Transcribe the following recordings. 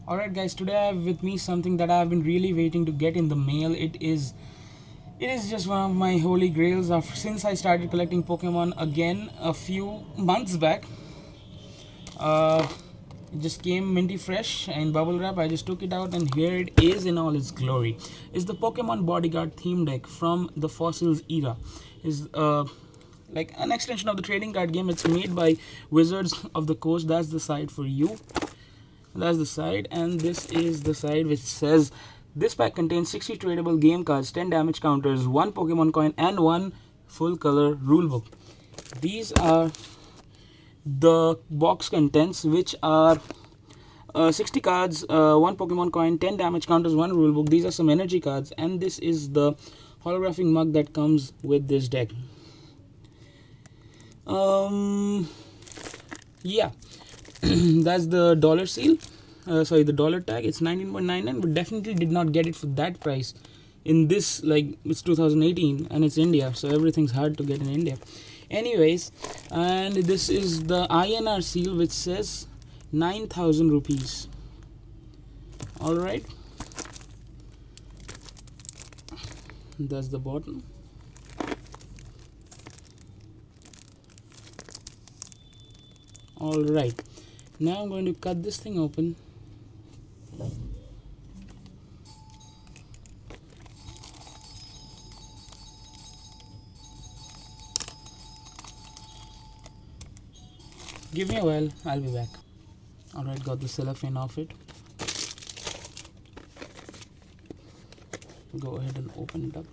Alright guys, today I have with me something that I have been really waiting to get in the mail. It is just one of my holy grails since I started collecting Pokemon again a few months back. Uh, it just came minty fresh and bubble wrap. I just took it out and here it is in all its glory. It's the Pokemon Bodyguard theme deck from the Fossils era. Is like an extension of the trading card game. It's made by Wizards of the Coast. That's the side for you. That's the side, and this is the side which says this pack contains 60 tradable game cards, 10 damage counters, 1 Pokemon coin, and 1 full color rulebook. These are the box contents, which are 60 cards, 1 Pokemon coin, 10 damage counters, 1 rulebook. These are some energy cards, and this is the holographic mug that comes with this deck. Yeah. That's the dollar seal, the dollar tag. It's 19.99, but definitely did not get it for that price in this, like, it's 2018 and it's India, so everything's hard to get in India. Anyways, and this is the INR seal, which says 9,000 rupees. Alright, that's the bottom. Alright, now I'm going to cut this thing open. Give me a while, I'll be back. Alright, got the cellophane off it. Go ahead and open it up.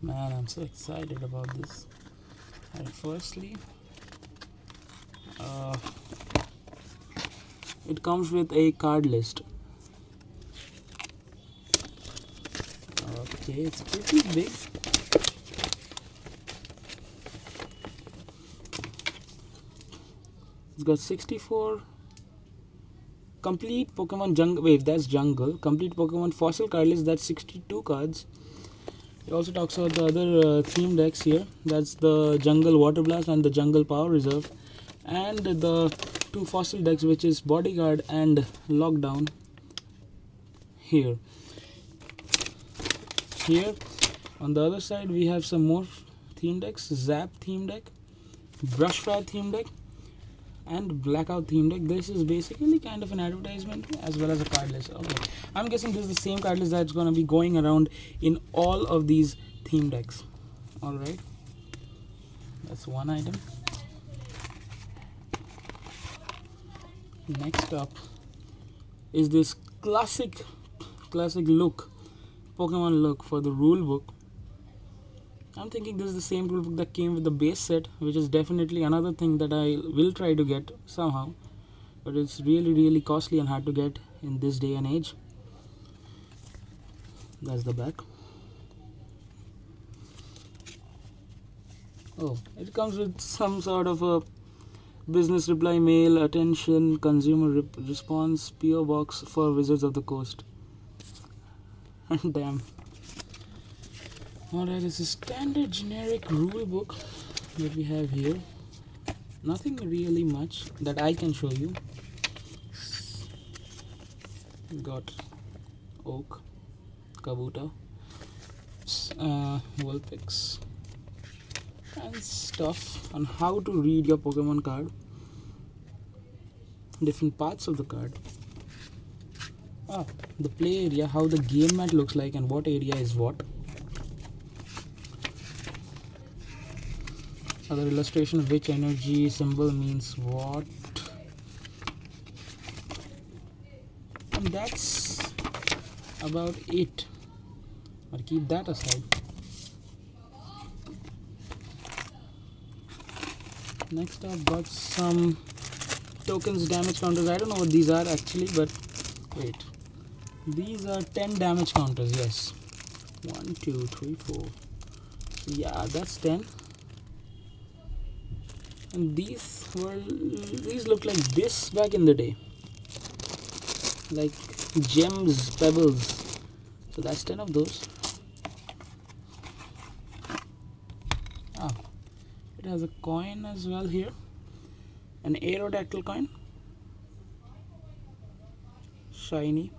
Man, I'm so excited about this. Alright, firstly, it comes with a card list. Okay, it's pretty big. It's got 64 complete Pokemon jungle. Wait, that's jungle. Complete Pokemon fossil card list. That's 62 cards. It also talks about the other theme decks here. That's the Jungle Water Blast and the Jungle Power Reserve, and the 2 fossil decks, which is Bodyguard and Lockdown. Here on the other side, we have some more theme decks: Zap theme deck, Brush Fire theme deck, and Blackout theme deck. This is basically kind of an advertisement as well as a card list. Okay, I'm guessing this is the same card list that's going to be going around in all of these theme decks. Alright, that's one item. Next up is this classic look, Pokemon look for the rule book. I'm thinking this is the same rulebook that came with the base set, which is definitely another thing that I will try to get somehow, but it's really costly and hard to get in this day and age. That's the back. Oh, it comes with some sort of a business reply mail, attention, consumer response, PO box for Wizards of the Coast. Damn. Alright, it's a standard generic rule book that we have here. Nothing really much that I can show you. We got Oak, Kabuto, Vulpix, and stuff on how to read your Pokemon card, different parts of the card, the play area, how the game mat looks like and what area is what. Other illustration of which energy symbol means what, and that's about it. I'll keep that aside. Next I've got some tokens, damage counters. I don't know what these are actually, but wait, these are 10 damage counters. Yes, 1 2 3 4, yeah, that's 10. And these look like this back in the day, like gems, pebbles. So that's 10 of those. It has a coin as well here, an Aerodactyl coin. shiny.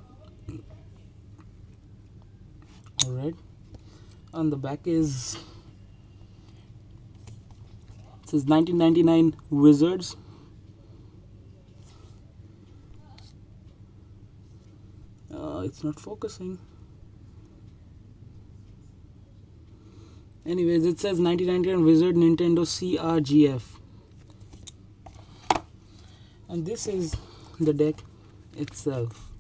Alright, on the back is, it says 1999 Wizards. It's not focusing. Anyways, it says 1999 Wizard Nintendo CRGF. And this is the deck itself.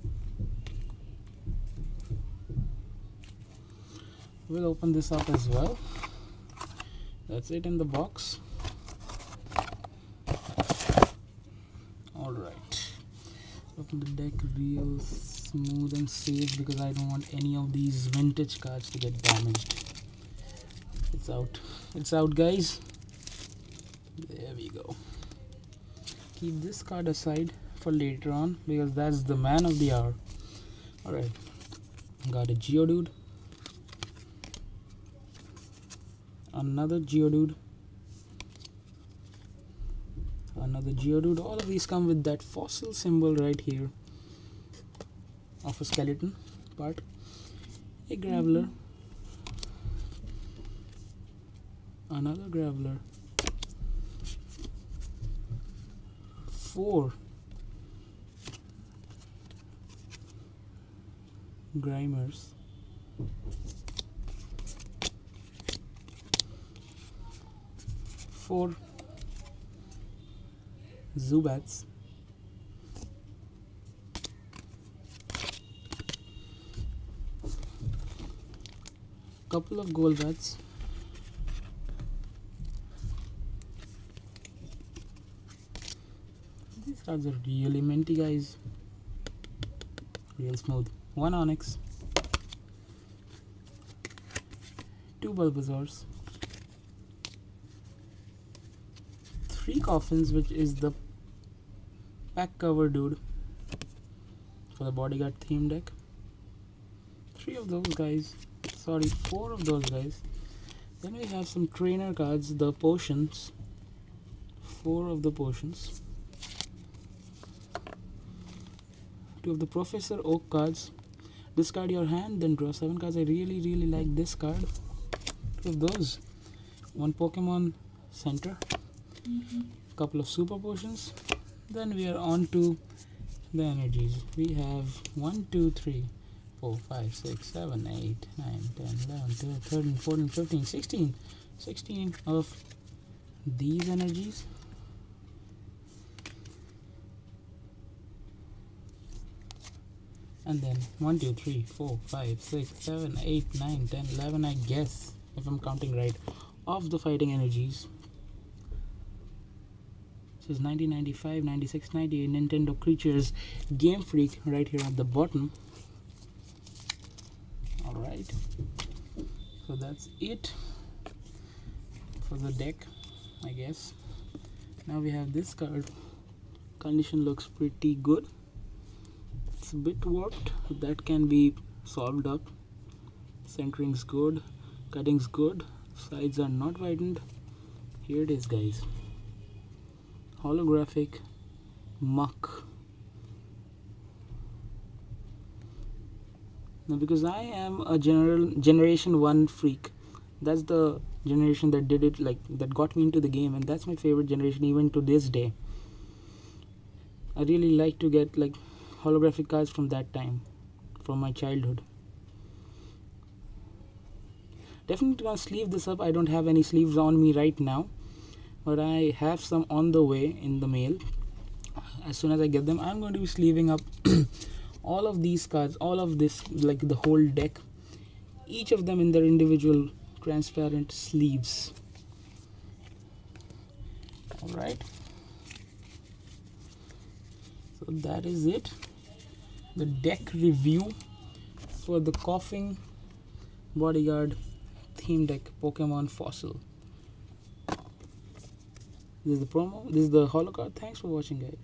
We'll open this up as well. That's it in the box. Alright. Open the deck real smooth and safe because I don't want any of these vintage cards to get damaged. It's out. It's out, guys. There we go. Keep this card aside for later on because that's the man of the hour. Alright. Got a Geodude. Another Geodude. Another Geodude. All of these come with that fossil symbol right here of a skeleton part. A Graveler. Another Graveler. 4 Grimers. 4 Zubats. 2 of Golbats. These cards are really minty, guys. Real smooth. 1 Onyx. 2 Bulbasaurs. 3 Coffins, which is the pack cover dude for the bodyguard theme deck. 3 of those guys. Sorry, 4 of those guys. Then we have some trainer cards, the potions. 4 of the potions. 2 of the Professor Oak cards. Discard your hand, then draw 7 cards. I really like this card. 2 of those. 1 Pokemon Center. Couple of super potions. Then we are on to the energies. We have 1, 2, 3, 4, 5, 6, 7, 8, 9, 10, 11, 12, 13, 14, 15, 16. 16 of these energies. And then 1, 2, 3, 4, 5, 6, 7, 8, 9, 10, 11, I guess, if I'm counting right, of the fighting energies. This is 1995, 96, 98 Nintendo Creatures Game Freak right here at the bottom. Alright, so that's it for the deck, I guess. Now we have this card. Condition looks pretty good. It's a bit warped, but that can be solved up. Centering's good, cutting's good, sides are not widened. Here it is, guys. Holographic Muck. Now, because I am a generation 1 freak, that's the generation that did it, like that got me into the game, and that's my favorite generation even to this day. I really like to get like holographic cards from that time, from my childhood. Definitely gonna sleeve this up. I don't have any sleeves on me right now, but I have some on the way in the mail. As soon as I get them, I'm going to be sleeving up all of these cards, all of this, like the whole deck, each of them in their individual transparent sleeves. Alright, so that is it, the deck review for the Koffing Bodyguard theme deck Pokemon Fossil. This is the promo, this is the holo card. Thanks for watching, guys.